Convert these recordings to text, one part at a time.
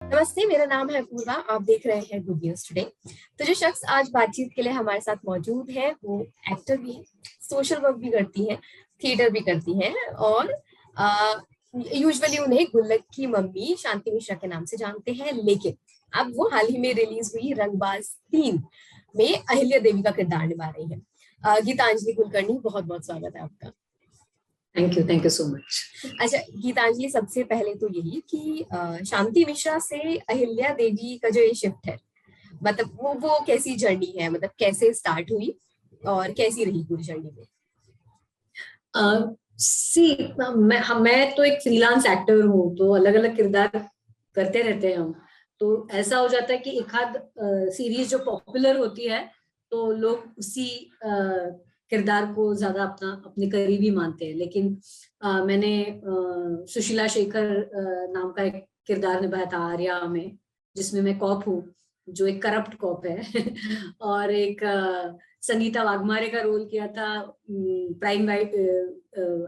नमस्ते, मेरा नाम है पूर्वा। आप देख रहे हैं गुड न्यूज टुडे। तो जो शख्स आज बातचीत के लिए हमारे साथ मौजूद है वो एक्टर भी है, सोशल वर्क भी करती है, थिएटर भी करती हैं और यूजुअली उन्हें गुल्लक की मम्मी शांति मिश्रा के नाम से जानते हैं। लेकिन अब वो हाल ही में रिलीज हुई रंगबाज 3 में अहिल्या देवी का किरदार निभा रही है। गीतांजलि कुलकर्णी, बहुत बहुत स्वागत है आपका। Thank you so much. अच्छा गीतांजलि, सबसे पहले तो यही कि शांति मिश्रा से अहिल्या देवी का जो ये शिफ्ट है, मतलब वो कैसी जर्नी है, मतलब कैसे स्टार्ट हुई और कैसी रही पूरी जर्नी में? मैं तो एक फ्रीलांस एक्टर हूँ, तो अलग अलग किरदार करते रहते हैं हम। तो ऐसा हो जाता है कि एक आध सीरीज जो पॉपुलर होती है तो लोग उसी किरदार को ज्यादा अपने करीबी मानते हैं। लेकिन मैंने सुशीला शेखर नाम का एक किरदार निभाया था आर्या में, जिसमें मैं कॉप हूँ, जो एक करप्ट कॉप है और एक संगीता वाघमारे का रोल किया था प्राइम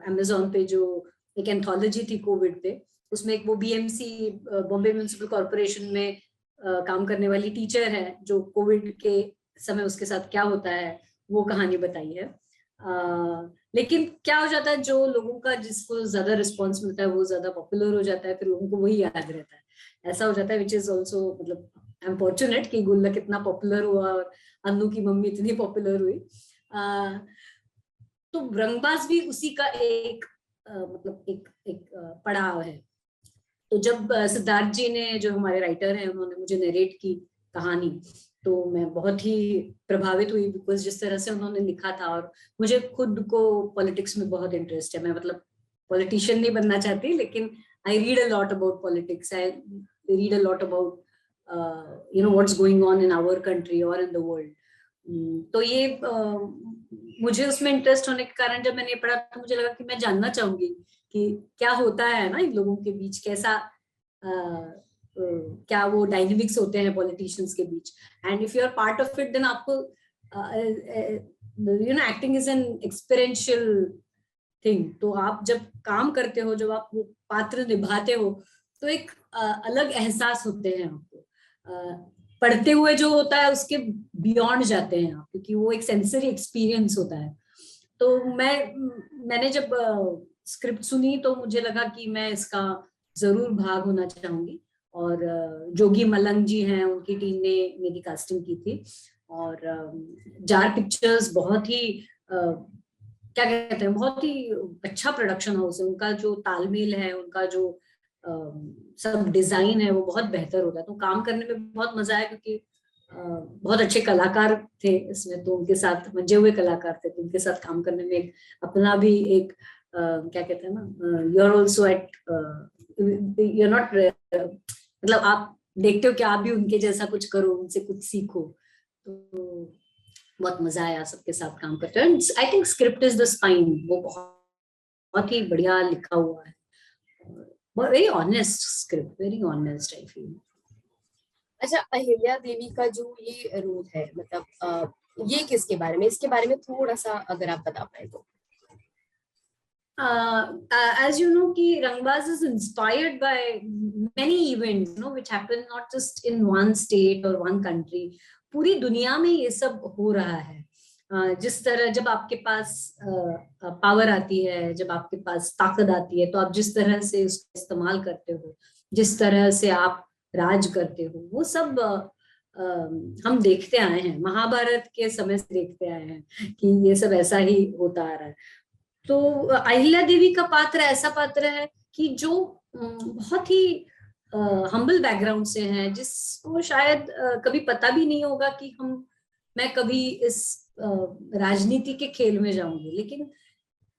अमेज़न पे, जो एक एंथोलॉजी थी कोविड पे। उसमें एक वो बीएमसी बॉम्बे म्युनिसिपल कॉर्पोरेशन में काम करने वाली टीचर है, जो कोविड के समय उसके साथ क्या होता है वो कहानी बताई है। लेकिन क्या हो जाता है, जो लोगों का जिसको ज्यादा रिस्पॉन्स मिलता है वो ज्यादा पॉपुलर हो जाता है, फिर लोगों को वही याद रहता है। ऐसा हो जाता है, विच इज ऑल्सो मतलब आई एम फॉर्चुनेट कि गुल्लक इतना पॉपुलर हुआ और अन्नू की मम्मी इतनी पॉपुलर हुई। तो रंगबाज भी उसी का एक मतलब एक पड़ाव है। तो जब सिद्धार्थ जी ने, जो हमारे राइटर हैं, उन्होंने मुझे नरेट की कहानी, तो मैं बहुत ही प्रभावित हुई, बिकॉज जिस तरह से उन्होंने लिखा था। और मुझे खुद को पॉलिटिक्स में बहुत इंटरेस्ट है। मैं मतलब पॉलिटिशियन नहीं बनना चाहती, लेकिन I read a lot about politics, I read a lot about what's going on in our country और इन द वर्ल्ड। तो ये मुझे उसमें इंटरेस्ट होने के कारण जब मैंने पढ़ा तो मुझे लगा कि मैं जानना चाहूंगी कि क्या होता है ना इन लोगों के बीच, कैसा क्या वो डायनेमिक्स होते हैं पॉलिटिशियंस के बीच। And if you are part of it, then आपको acting is an experiential thing. तो आप जब काम करते हो, जब आप वो पात्र निभाते हो, तो एक अलग एहसास होते हैं आपको। पढ़ते हुए जो होता है उसके बियॉन्ड जाते हैं आप, क्योंकि वो एक सेंसरी एक्सपीरियंस होता है। तो मैंने जब स्क्रिप्ट सुनी तो मुझे लगा कि मैं इसका जरूर भाग होना चाहूंगी। और जोगी मलंग जी हैं, उनकी टीम ने मेरी कास्टिंग की थी। और जार पिक्चर्स बहुत ही क्या कहते हैं, बहुत ही अच्छा प्रोडक्शन हाउस है। उनका जो तालमेल है, उनका जो सब डिजाइन है, वो बहुत बेहतर होता है। तो काम करने में बहुत मजा आया, क्योंकि बहुत अच्छे कलाकार थे इसमें, तो उनके साथ मंजे हुए कलाकार थे, तो उनके साथ काम करने में एक अपना भी एक क्या कहते हैं ना, you are also at, you are not, मतलब आप देखते हो कि आप भी उनके जैसा कुछ करो, उनसे कुछ सीखो। तो बहुत मजा आया सबके साथ काम करते हैं। I think script is the spine, वो बहुत ही बढ़िया लिखा हुआ है, very honest script, very honest I feel. अच्छा, अहिल्या देवी का जो ये रोल है, मतलब ये किसके बारे में, इसके बारे में थोड़ा सा अगर आप बता पाए तो। As you know, कि Rangbaz is inspired by many events, which happen not just in one state or one country. पूरी दुनिया में ये सब हो रहा है। जिस तरह जब आपके पास पावर आती है, जब आपके पास ताकत आती है, तो आप जिस तरह से उसका इस्तेमाल करते हो, जिस तरह से आप राज करते हो, वो सब हम देखते आए हैं, महाभारत के समय से देखते आए हैं कि ये सब ऐसा ही होता आ रहा है। तो अहिल्या देवी का पात्र ऐसा पात्र है कि जो बहुत ही हम्बल बैकग्राउंड से हैं, जिसको शायद कभी पता भी नहीं होगा कि मैं कभी इस राजनीति के खेल में जाऊंगी। लेकिन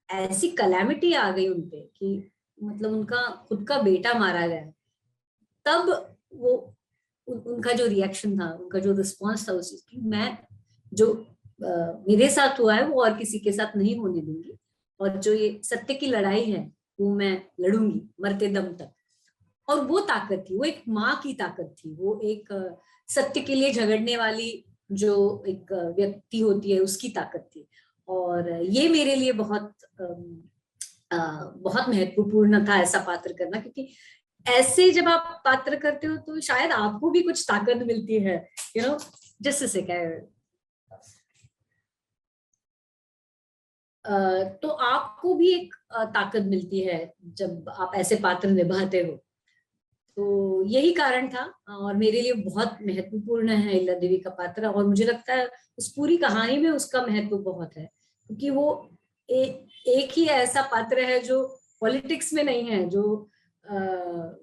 ऐसी कलैमिटी आ गई उनपे कि मतलब उनका खुद का बेटा मारा गया, तब वो उनका जो रिएक्शन था, उनका जो रिस्पॉन्स था उस चीज की, मैं जो मेरे साथ हुआ है वो और किसी के साथ नहीं होने दूंगी। और जो ये सत्य की लड़ाई है वो मैं लड़ूंगी मरते दम तक। और वो ताकत थी, वो एक माँ की ताकत थी, वो एक सत्य के लिए झगड़ने वाली जो एक व्यक्ति होती है उसकी ताकत थी। और ये मेरे लिए बहुत बहुत महत्वपूर्ण था ऐसा पात्र करना, क्योंकि ऐसे जब आप पात्र करते हो तो शायद आपको भी कुछ ताकत मिलती है, जस्ट से क्या तो आपको भी एक ताकत मिलती है जब आप ऐसे पात्र निभाते हो। तो यही कारण था, और मेरे लिए बहुत महत्वपूर्ण है अहिल्या देवी का पात्र, और मुझे लगता है उस पूरी कहानी में उसका महत्व बहुत है, क्योंकि वो एक ही ऐसा पात्र है जो पॉलिटिक्स में नहीं है, जो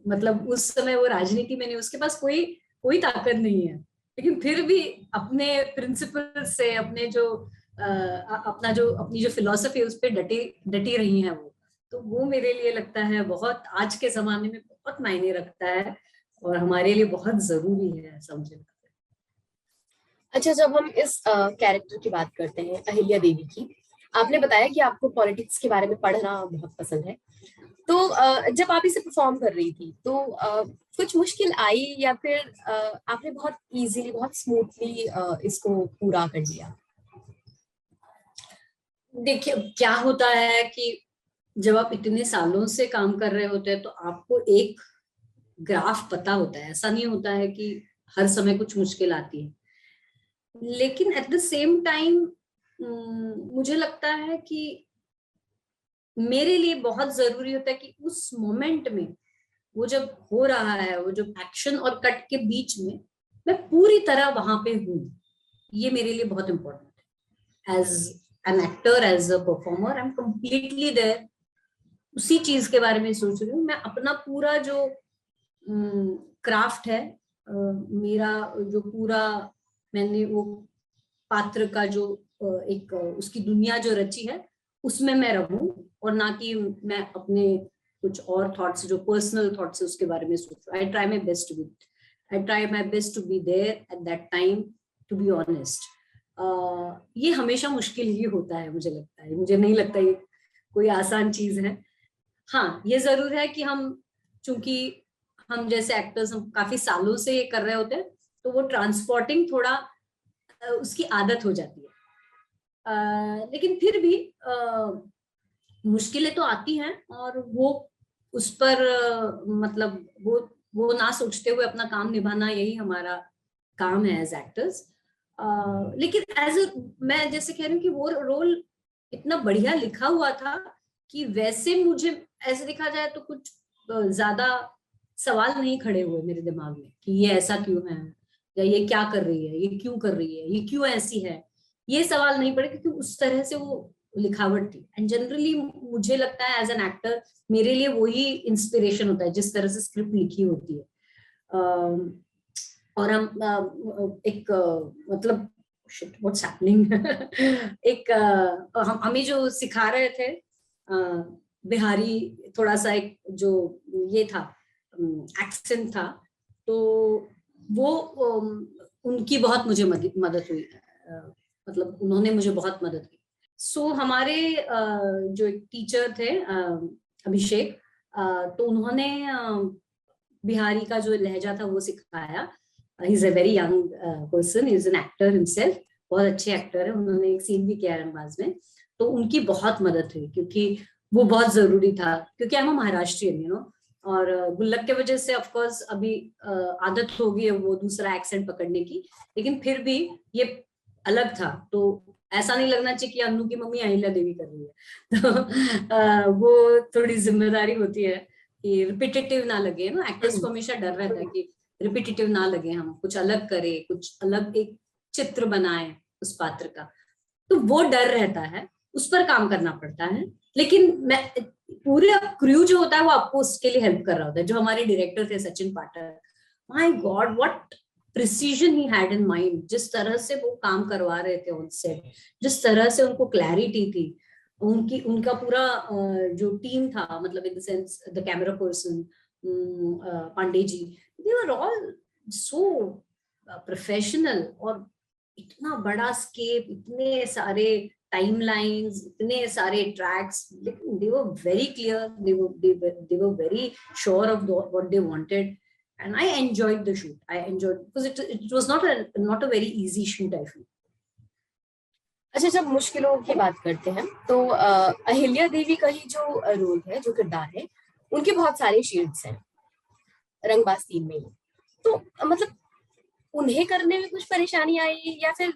मतलब उस समय वो राजनीति में नहीं, उसके पास कोई कोई ताकत नहीं है, लेकिन फिर भी अपने प्रिंसिपल से, अपने जो अपनी जो फिलॉसफी है उस पर डटी डटी रही है वो। तो वो मेरे लिए लगता है बहुत आज के जमाने में बहुत मायने रखता है, और हमारे लिए बहुत जरूरी है ऐसा मुझे लगता है। अच्छा, जब हम इस कैरेक्टर की बात करते हैं अहिल्या देवी की, आपने बताया कि आपको पॉलिटिक्स के बारे में पढ़ना बहुत पसंद है, तो जब आप इसे परफॉर्म कर रही थी तो कुछ मुश्किल आई, या फिर आपने बहुत इजीली, बहुत स्मूथली इसको पूरा कर लिया? देखिए क्या होता है कि जब आप इतने सालों से काम कर रहे होते हैं तो आपको एक ग्राफ पता होता है, ऐसा नहीं होता है कि हर समय कुछ मुश्किल आती है, लेकिन एट द सेम टाइम मुझे लगता है कि मेरे लिए बहुत जरूरी होता है कि उस मोमेंट में वो जब हो रहा है, वो जो एक्शन और कट के बीच में मैं पूरी तरह वहां पे हूँ, ये मेरे लिए बहुत इंपॉर्टेंट है। As an actor, as a performer, I am completely there, उसी चीज के बारे में सोच रही हूँ मैं। अपना पूरा जो क्राफ्ट है, मेरा जो पूरा मैंने वो पात्र का जो एक उसकी दुनिया जो रची है उसमें मैं रहूं, और ना कि मैं अपने कुछ और थॉट्स, जो पर्सनल थॉट्स है उसके बारे में सोचूं। I try my best to be there at that time, to be honest. ये हमेशा मुश्किल ही होता है, मुझे लगता है, मुझे नहीं लगता ये कोई आसान चीज है। हाँ, ये जरूर है कि हम, चूंकि हम जैसे एक्टर्स हम काफी सालों से ये कर रहे होते हैं, तो वो ट्रांसपोर्टिंग थोड़ा उसकी आदत हो जाती है। लेकिन फिर भी मुश्किलें तो आती हैं, और वो उस पर मतलब वो ना सोचते हुए अपना काम निभाना, यही हमारा काम है एज एक्टर्स। लेकिन मैं जैसे कह रही हूँ कि वो रोल इतना बढ़िया लिखा हुआ था कि वैसे मुझे ऐसे देखा जाए तो कुछ ज्यादा सवाल नहीं खड़े हुए मेरे दिमाग में कि ये ऐसा क्यों है, या ये क्या कर रही है, ये क्यों कर रही है, ये क्यों ऐसी है। ये सवाल नहीं पड़े, क्योंकि उस तरह से वो लिखावट थी। एंड जनरली मुझे लगता है एज एन एक्टर मेरे लिए वही इंस्पिरेशन होता है, जिस तरह से स्क्रिप्ट लिखी होती है। और हम एक मतलब शिट व्हाट्स हैपनिंग एक हमें जो सिखा रहे थे बिहारी, थोड़ा सा एक जो ये था एक्सेंट था, तो वो उनकी बहुत मुझे मदद हुई, मतलब उन्होंने मुझे बहुत मदद की। सो हमारे जो एक टीचर थे अभिषेक, तो उन्होंने बिहारी का जो लहजा था वो सिखाया। He is a very young person, he is an actor himself, बहुत अच्छे एक्टर है। उन्होंने एक सीन भी किया रंगबाज में, तो उनकी बहुत मदद हुई, क्योंकि वो बहुत जरूरी था, क्योंकि हम महाराष्ट्रियन और गुल्लक के वजह से ऑफ कोर्स अभी आदत हो गई है वो दूसरा एक्सेंट पकड़ने की, लेकिन फिर भी ये अलग था। तो ऐसा नहीं लगना चाहिए कि अन्नू की मम्मी अहिल्या देवी कर रही है तो वो थोड़ी जिम्मेदारी होती है कि रिपीटेटिव ना लगे ना। एक्टर्स को हमेशा डर रहता है कि रिपीटेटिव ना लगे, हम कुछ अलग करें, कुछ अलग एक चित्र बनाए उस पात्र का, तो वो डर रहता है, उस पर काम करना पड़ता है। लेकिन मैं पूरे क्रू जो होता है वो आपको उसके लिए हेल्प कर रहा होता है। जो हमारे डायरेक्टर थे Sachin Pathak, my God what precision he had in mind, जिस तरह से वो काम करवा रहे थे ऑन सेट, जिस तरह से उनको क्लैरिटी थी, उनका पूरा जो टीम था, मतलब in the sense the camera person Pandey ji, they were all so professional. और इतना बड़ा स्केप, इतने सारे टाइमलाइंस, इतने सारे ट्रैक्स, लेकिन they were very clear, they were very sure of what they wanted, and I enjoyed the shoot. I enjoyed because it was not a very easy shoot, I feel. अच्छा, जब मुश्किलों की बात करते हैं तो अहिल्या देवी का ही जो रोल है, जो किरदार है, उनके बहुत सारे शेड्स हैं। रंगबाज सीन में ही। तो मतलब उन्हें करने में कुछ परेशानी आई या फिर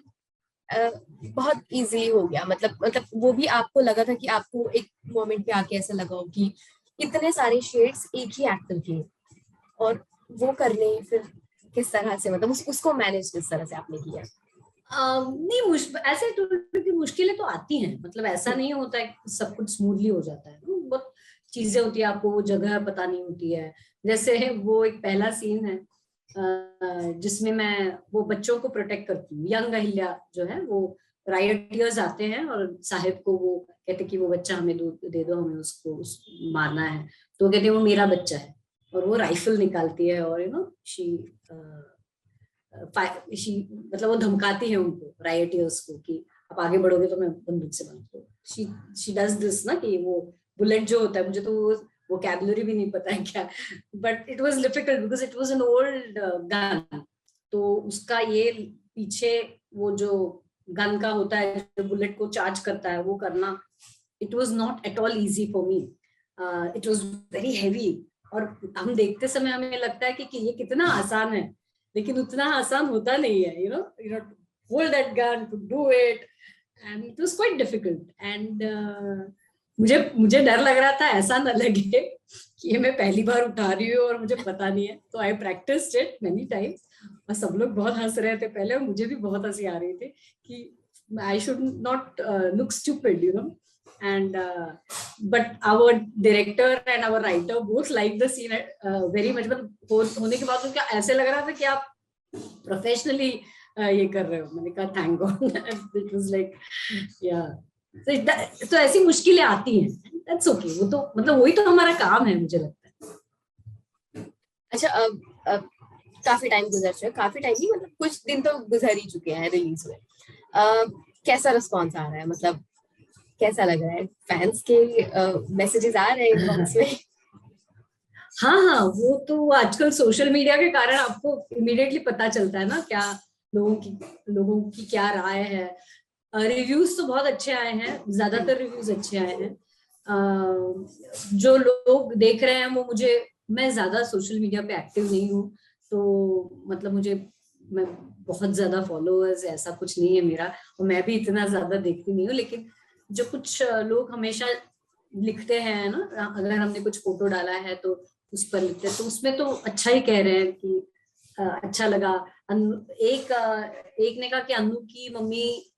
बहुत इजीली हो गया? मतलब वो भी आपको लगा था कि आपको एक मोमेंट पे आके ऐसा लगा हो कि इतने सारे शेड्स एक ही एक्टर के, और वो करने फिर किस तरह से, मतलब उसको मैनेज किस तरह से आपने किया? नहीं, ऐसे थोड़ी की मुश्किलें तो आती हैं, मतलब ऐसा नहीं होता है कि सब कुछ स्मूथली हो जाता है, बहुत चीजें होती है, आपको वो जगह पता नहीं होती है। जैसे वो एक पहला सीन है जिसमें मैं वो बच्चों को प्रोटेक्ट करती हूँ, यंग अहिल्या जो है, वो राइटियर्स आते हैं और साहिब को वो कहते कि वो बच्चा हमें दे दो, हमें उसको मारना है। तो वो कहते हैं वो मेरा बच्चा है, और वो राइफल निकालती है और शी मतलब वो धमकाती है उनको, राइटियर्स को, कि आप आगे बढ़ोगे तो मैं बंदूक से मारूंगा। शी डज दिस ना, कि वो बुलेट जो होता है, मुझे तो वो वोकैबुलरी भी नहीं पता है क्या, but it was difficult because it was an old gun. तो उसका ये पीछे वो जो गन का होता है जो बुलेट को चार्ज करता है, वो करना, it was not at all easy for me. It was very heavy, और हम देखते समय हमें लगता है कि ये कितना आसान है, लेकिन उतना आसान होता नहीं है, you know hold that gun to do it, and it was quite difficult, and मुझे डर लग रहा था ऐसा ना लगे कि ये मैं पहली बार उठा रही हूँ और मुझे पता नहीं है। तो आई प्रैक्टिस्ड इट मेनी टाइम्स, और सब लोग बहुत हंस रहे थे पहले, और मुझे भी बहुत हंसी आ रही थी कि I should not look stupid, and but our director and our writer both liked the scene very much, मतलब होने के बाद तो क्या ऐसे लग रहा था कि आप प्रोफेशनली ये कर रहे हो। मैंने कहा thank God, it was like या। तो ऐसी मुश्किलें आती हैं, दैट्स ओके, वो तो मतलब वही तो हमारा काम है, मुझे लगता है। अच्छा, अब काफी टाइम गुजर चुका है, काफी टाइम नहीं मतलब कुछ दिन तो गुजर ही चुके हैं रिलीज हुए। कैसा रिस्पॉन्स आ रहा है, मतलब कैसा लग रहा है? फैंस के मैसेजेस आ रहे हैं इनबॉक्स में? हाँ हाँ, वो तो आजकल सोशल मीडिया के कारण आपको इमीडिएटली पता चलता है ना, क्या लोगों की क्या राय है। रिव्यूज तो बहुत अच्छे आए हैं, ज्यादातर रिव्यूज अच्छे आए हैं। जो लोग देख रहे हैं वो मैं ज्यादा सोशल मीडिया पे एक्टिव नहीं हूँ, तो मतलब मैं बहुत ज्यादा फॉलोअर्स ऐसा कुछ नहीं है मेरा, और मैं भी इतना ज्यादा देखती नहीं हूँ। लेकिन जो कुछ लोग हमेशा लिखते हैं ना, अगर हमने कुछ फोटो डाला है तो उस पर लिखते हैं, तो उसमें तो अच्छा ही कह रहे हैं कि अच्छा लगा। एक ने कहा कि अनु की मम्मी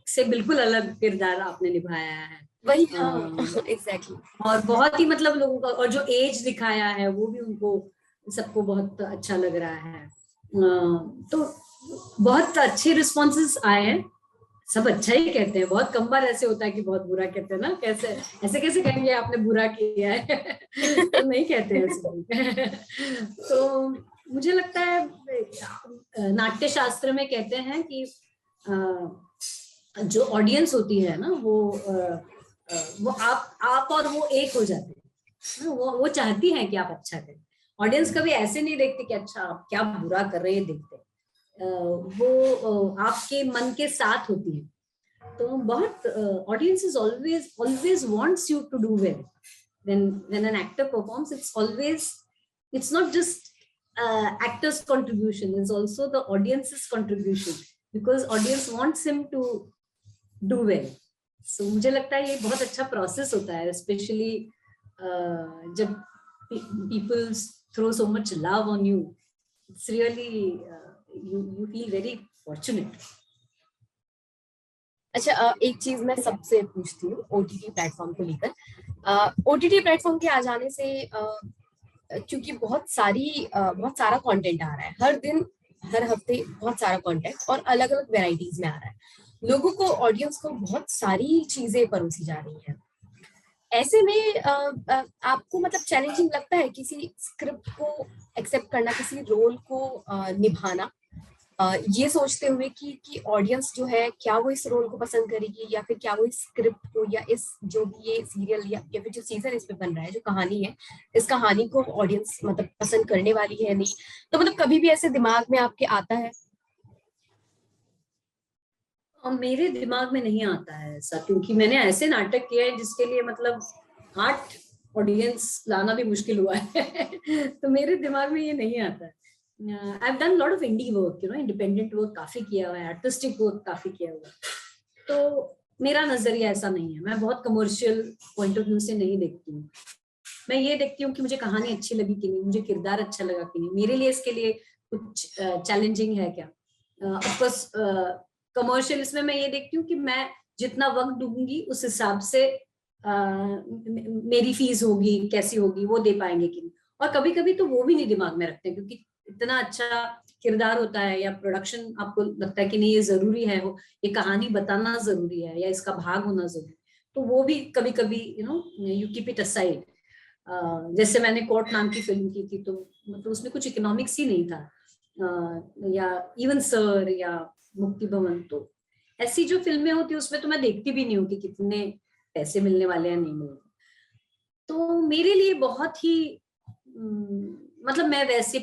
से बिल्कुल अलग किरदार आपने निभाया है। वही, हाँ, एग्जैक्टली। और बहुत ही मतलब लोगों का, और जो एज दिखाया है वो भी उनको सबको बहुत अच्छा लग रहा है। तो बहुत अच्छे रिस्पॉन्सेस आए हैं, सब अच्छा ही कहते हैं। बहुत कम बार ऐसे होता है कि बहुत बुरा कहते हैं ना, कैसे कहेंगे आपने बुरा किया है तो नहीं कहते ऐसे तो मुझे लगता है नाट्य शास्त्र में कहते हैं कि जो ऑडियंस होती है ना, वो आप और वो एक हो जाते हैं। वो चाहती है कि आप अच्छा करें। ऑडियंस कभी ऐसे नहीं देखते कि अच्छा आप क्या बुरा कर रहे हैं, देखते वो आपके मन के साथ होती है। तो बहुत audience is always wants you to do well. when an actor performs, it's not just actor's contribution, it's also the audience's contribution, because audience wants him to do well. So मुझे लगता है ये बहुत अच्छा प्रोसेस होता है, specially जब people throw so much love on you. It's really you feel very fortunate. अच्छा, एक चीज मैं सबसे पूछती हूँ ओटीटी प्लेटफॉर्म को लेकर। ओटीटी प्लेटफॉर्म के आ जाने से क्योंकि बहुत सारा कंटेंट आ रहा है हर दिन, हर हफ्ते बहुत सारा कंटेंट, और अलग अलग वेराइटीज में आ रहा है। लोगों को, ऑडियंस को बहुत सारी चीजें परोसी जा रही हैं। ऐसे में आपको मतलब चैलेंजिंग लगता है किसी स्क्रिप्ट को एक्सेप्ट करना, किसी रोल को निभाना, ये सोचते हुए कि ऑडियंस जो है क्या वो इस रोल को पसंद करेगी, या फिर क्या वो इस स्क्रिप्ट को, या इस जो भी ये सीरियल या फिर जो सीजन इस पे बन रहा है, जो कहानी है, इस कहानी को ऑडियंस मतलब पसंद करने वाली है नहीं? तो मतलब कभी भी ऐसे दिमाग में आपके आता है? और मेरे दिमाग में नहीं आता है ऐसा, क्योंकि मैंने ऐसे नाटक किए हैं जिसके लिए मतलब 8 ऑडियंस लाना भी मुश्किल हुआ है तो मेरे दिमाग में ये नहीं आता है। I have done lot of indie work, independent work काफी किया हुआ है, आर्टिस्टिक वर्क काफी किया हुआ है, तो मेरा नजरिया ऐसा नहीं है। मैं बहुत कमर्शियल पॉइंट ऑफ व्यू से नहीं देखती हूँ। मैं ये देखती हूँ कि मुझे कहानी अच्छी लगी कि नहीं, मुझे किरदार अच्छा लगा कि नहीं, मेरे लिए इसके लिए कुछ चैलेंजिंग है क्या। ऑफकोर्स कमर्शियल इसमें मैं ये देखती हूँ कि मैं जितना वक्त दूंगी उस हिसाब से मेरी फीस होगी कैसी होगी, वो दे पाएंगे कि नहीं। और कभी कभी तो वो भी नहीं दिमाग में रखते, क्योंकि इतना अच्छा किरदार होता है या प्रोडक्शन आपको लगता है कि नहीं ये जरूरी है, हो ये कहानी बताना जरूरी है या इसका भाग होना जरूरी है, तो वो भी कभी कभी यू कीप इट असाइड। जैसे मैंने कोर्ट नाम की फिल्म की थी, तो मतलब उसमें कुछ इकोनॉमिक्स ही नहीं था, या इवन सर या मुक्ति भवन, तो ऐसी जो फिल्में होती है उसमें तो मैं देखती भी नहीं हूँ कि कितने पैसे मिलने वाले हैं नहीं मिलने। तो मेरे लिए बहुत ही मतलब मैं वैसे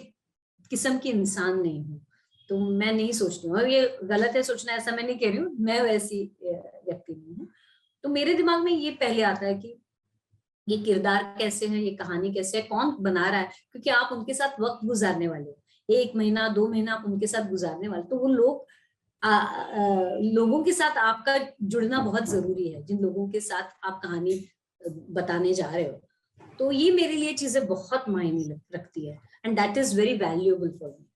किस्म की इंसान नहीं हूँ, तो मैं नहीं सोचती हूँ, और ये गलत है सोचना, ऐसा मैं नहीं कह रही हूँ, मैं वैसी व्यक्ति नहीं हूँ। तो मेरे दिमाग में ये पहले आता है कि ये किरदार कैसे है, ये कहानी कैसे है, कौन बना रहा है, क्योंकि आप उनके साथ वक्त गुजारने वाले हो, 1 महीना 2 महीना आप उनके साथ गुजारने वाले, तो वो लोग लोगों के साथ आपका जुड़ना बहुत जरूरी है, जिन लोगों के साथ आप कहानी बताने जा रहे हो। तो ये मेरे लिए चीजें बहुत मायने रखती है, and that is very valuable for me.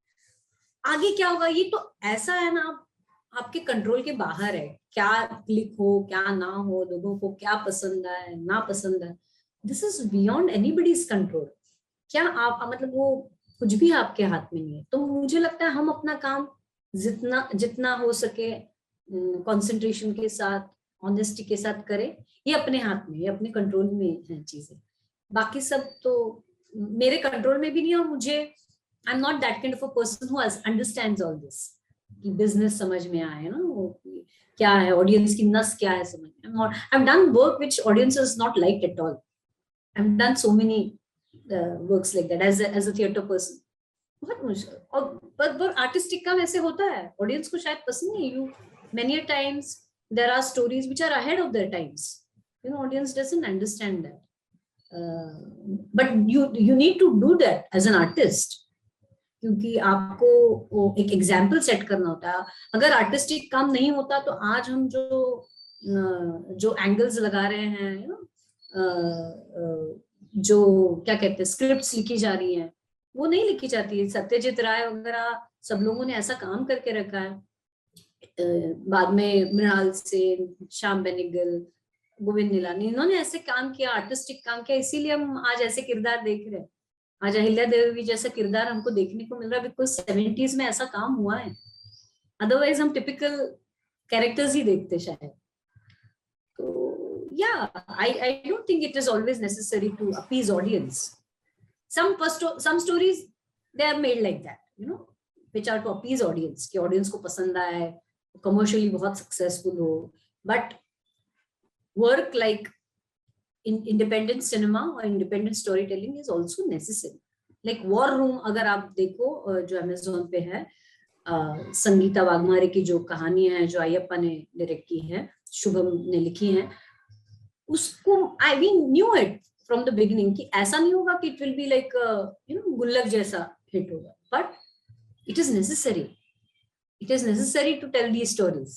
आगे क्या होगा ये तो ऐसा है ना, आपके कंट्रोल के बाहर है, क्या क्लिक हो क्या ना हो, लोगों को क्या पसंद है ना पसंद है, this is beyond anybody's control. क्या आप मतलब वो कुछ भी आपके हाथ में नहीं है। तो मुझे लगता है हम अपना काम जितना जितना हो सके कंसंट्रेशन के साथ, ऑनेस्टी के साथ करें, ये अपने हाथ में, ये अपने कंट्रोल में है चीजें। बाकी सब तो मेरे कंट्रोल में भी नहीं है, और मुझे I am not that kind of a person who understands all this, कि बिजनेस समझ में आए ना, वो क्या है ऑडियंस की नस क्या है समझ में। I have done work which audience is not liked at all. I have done so many works like that as a theatre person. बहुत मुश्किल, और पर आर्टिस्टिक काम ऐसे होता है, ऑडियंस को शायद पसंद नहीं। You many times there are stories which are ahead of their times, audience doesn't understand that, but you need to do that as an artist, क्योंकि आपको वो एक एग्जाम्पल सेट करना होता है। अगर आर्टिस्टिक काम नहीं होता तो आज हम जो एंगल्स लगा रहे हैं, जो क्या कहते हैं स्क्रिप्ट्स लिखी जा रही हैं, वो नहीं लिखी जाती है। सत्यजीत राय वगैरह सब लोगों ने ऐसा काम करके रखा है, बाद में मृणाल सेन, श्याम बेनेगल, गोविंद निलानी, इन्होंने ऐसे काम किया, आर्टिस्टिक काम किया, इसीलिए हम आज ऐसे किरदार देख रहे हैं। आज अहिल्या देवी जैसा किरदार हमको देखने को मिल रहा है बिकॉज 70s में ऐसा काम हुआ है, अदरवाइज हम टिपिकल कैरेक्टर्स ही देखते शायद। तो या I don't think it is always necessary to appease audience. some stories they are made like that, which are to appease audience, कि audience को पसंद आए, commercially बहुत successful हो, but work like in independent cinema or independent storytelling is also necessary. Like War Room अगर आप देखो जो Amazon पे है, संगीता वाघमारे की जो कहानी है, जो अयप्पा ने डायरेक्ट की है, शुभम ने लिखी है, उसको we knew it from the beginning कि ऐसा नहीं होगा कि it will be like गुल्लक जैसा हिट होगा, but it is necessary to tell these stories.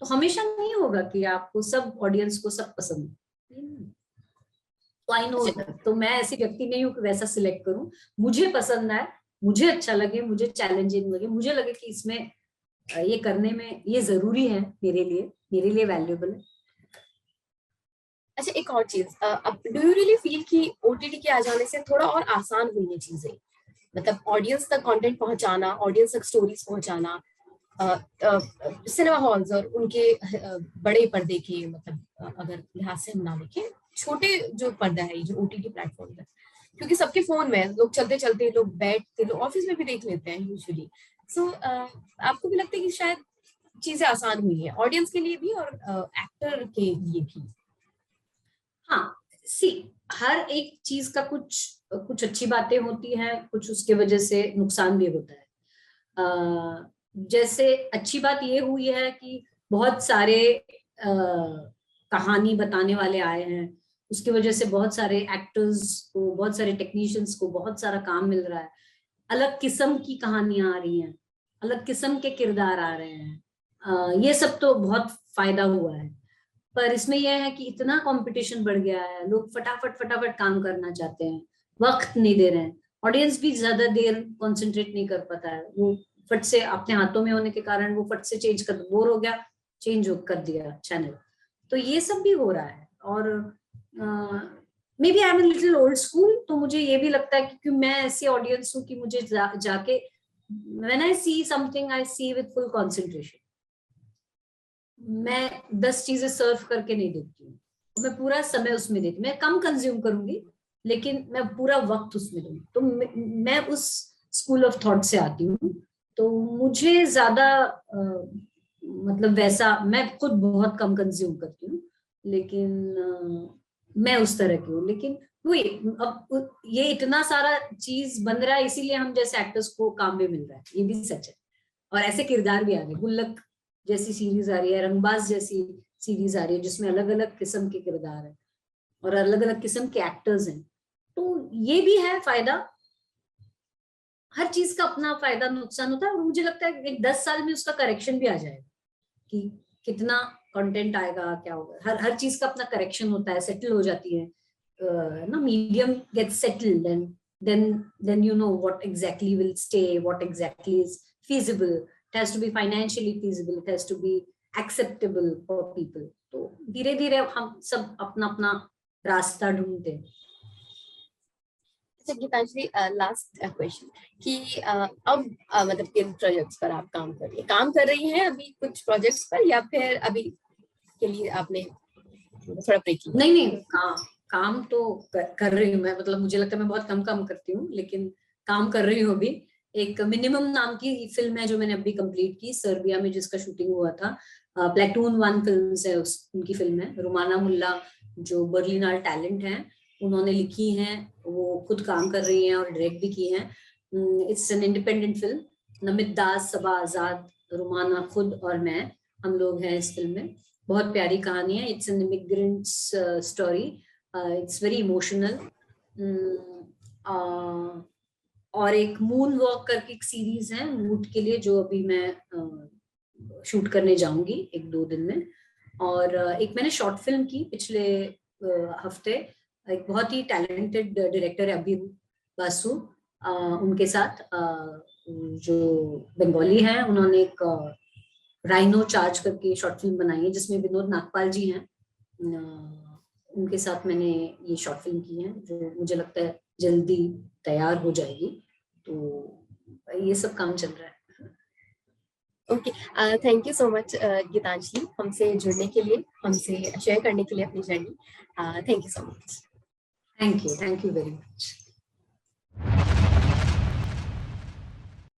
तो हमेशा नहीं होगा कि आपको सब ऑडियंस को सब पसंद, तो आई नो। तो मैं ऐसी व्यक्ति नहीं हूँ कि वैसा सिलेक्ट करूं, मुझे पसंद आए, मुझे अच्छा लगे, मुझे चैलेंजिंग लगे, मुझे लगे कि इसमें ये करने में ये जरूरी है, मेरे लिए वैल्यूएबल है। अच्छा, एक और चीज, अब डू यू रियली फील कि ओटीटी के आ जाने से थोड़ा और आसान हुई है चीजें, मतलब ऑडियंस तक कंटेंट पहुंचाना, ऑडियंस तक स्टोरीज पहुंचाना, सिनेमा हॉल्स और उनके बड़े पर्दे के, मतलब अगर लिहाज से हम ना देखें, छोटे जो पर्दा है, जो ओटीटी प्लेटफॉर्म है, क्योंकि सबके फोन में लोग चलते चलते, लोग बैठते, लोग ऑफिस में भी देख लेते हैं यूजुअली। सो आपको भी लगता है कि शायद चीजें आसान हुई है ऑडियंस के लिए भी और एक्टर के लिए भी? हाँ, सी हर एक चीज का कुछ अच्छी बातें होती हैं, कुछ उसके वजह से नुकसान भी होता है। जैसे अच्छी बात ये हुई है कि बहुत सारे कहानी बताने वाले आए हैं, उसकी वजह से बहुत सारे एक्टर्स को, बहुत सारे टेक्नीशियंस को बहुत सारा काम मिल रहा है, अलग किस्म की कहानियां आ रही हैं, अलग किस्म के किरदार आ रहे हैं। ये सब तो बहुत फायदा हुआ है। पर इसमें यह है कि इतना कंपटीशन बढ़ गया है, लोग फटाफट फटाफट काम करना चाहते हैं, वक्त नहीं दे रहे हैं, ऑडियंस भी ज्यादा देर कंसंट्रेट नहीं कर पाता है, वो फट से अपने हाथों में होने के कारण वो फट से चेंज कर, बोर हो गया, चेंज कर दिया चैनल। तो ये सब भी हो रहा है। और maybe I am little old school, तो मुझे ये भी लगता है कि मैं ऐसी ऑडियंस हूँ कि मुझे जाके when I see something I see with full concentration. मैं 10 चीजें सर्व करके नहीं देखती हूँ, मैं पूरा समय उसमें देती हूँ। मैं कम कंज्यूम करूंगी लेकिन मैं पूरा वक्त उसमें दूंगी। तो मैं उस स्कूल ऑफ थॉट से आती हूँ, तो मुझे ज्यादा मतलब वैसा, मैं खुद बहुत कम कंज्यूम करती हूँ, लेकिन मैं उस तरह की हूँ। लेकिन वही, अब ये इतना सारा चीज बन रहा है, इसीलिए हम जैसे एक्टर्स को काम भी मिल रहा है, ये भी सच है। और ऐसे किरदार भी आ रहे हैं, गुल्लक जैसी सीरीज आ रही है, रंगबाज जैसी सीरीज आ रही है, जिसमें अलग अलग किस्म के किरदार हैं और अलग अलग किस्म के एक्टर्स हैं। तो ये भी है फायदा, हर चीज का अपना फायदा नुकसान होता है। और मुझे लगता है कि 10 साल में उसका करेक्शन भी आ जाएगा कि कितना कंटेंट आएगा, क्या होगा, हर चीज का अपना करेक्शन होता है, सेटल हो जाती है ना, medium gets settled and then you know what exactly will stay, what exactly is feasible. It has to be financially feasible, it has to be acceptable for people. तो धीरे धीरे हम सब अपना अपना रास्ता ढूंढते हैं। गीतांजलि, लास्ट क्वेश्चन कि अब मतलब किन प्रोजेक्ट्स पर आप काम कर रही हैं अभी, कुछ प्रोजेक्ट्स पर, या फिर अभी के लिए आपने थोड़ा ब्रेक लिया? नहीं, काम तो कर रही हूँ मैं, मतलब मुझे लगता है मैं बहुत कम काम करती हूँ, लेकिन काम कर रही हूँ अभी। एक मिनिमम नाम की फिल्म है जो मैंने अभी कंप्लीट की, सर्बिया में, जिसका शूटिंग हुआ था। प्लेटून 1 फिल्म्स है, उनकी फिल्म है। रुमाना मुल्ला जो बर्लिनाल टैलेंट है, उन्होंने लिखी हैं, वो खुद काम कर रही हैं और डायरेक्ट भी की हैं। It's an independent film. Namit Das, Saba Azad, Rumana खुद और मैं, हम लोग हैं इस फिल्म में। बहुत प्यारी कहानी है। It's an immigrants story, it's very emotional. और एक मून वॉक करके एक सीरीज है मूड के लिए, जो अभी मैं शूट करने जाऊंगी 1-2 दिन में। और एक मैंने शॉर्ट फिल्म की पिछले हफ्ते, एक बहुत ही टैलेंटेड डायरेक्टर है अभी बासु, उनके साथ, जो बंगाली हैं, उन्होंने एक राइनो चार्ज करके शॉर्ट फिल्म बनाई है, जिसमें विनोद नागपाल जी हैं। उनके साथ मैंने ये शॉर्ट फिल्म की है, जो मुझे लगता है जल्दी तैयार हो जाएगी। तो ये सब काम चल रहा है। Okay, thank you so much Geetanjali, हमसे जुड़ने के लिए, हमसे शेयर करने के लिए अपनी journey. Thank you so much. Thank you very much.